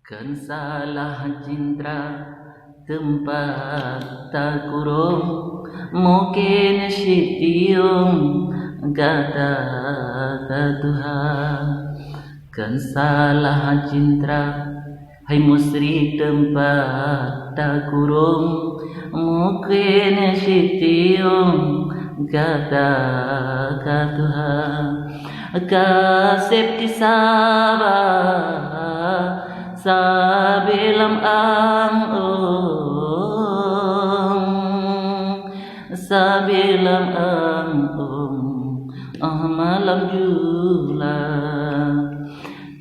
Kan salah cintra tempat tak kurung, mungkin sitiung kata Tuhan. Kan salah cintra, hai musri tempat tak kurung, mungkin sitiung kata Tuhan. Kasih di sabah sabee lam ang sabee lam ang malam jula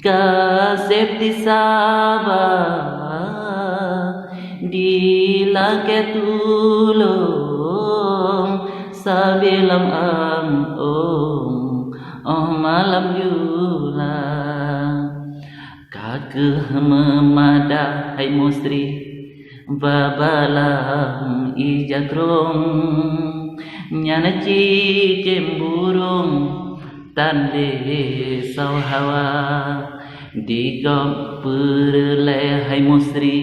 kasih di sabah di lake tulung sabee lam ang malam jula. Kakeh memadah hai musri babalam ijakrong nyana cijem burung tande sau hawa digom perle hai musri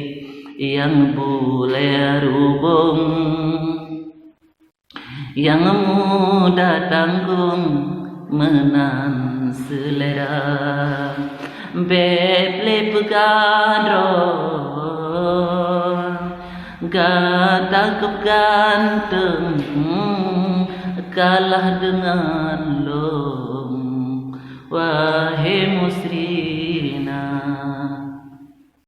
yang boleh rubung yang mudah tanggung menan selera beble pegadron gatakep ganteng kalah dengan lom wahai musri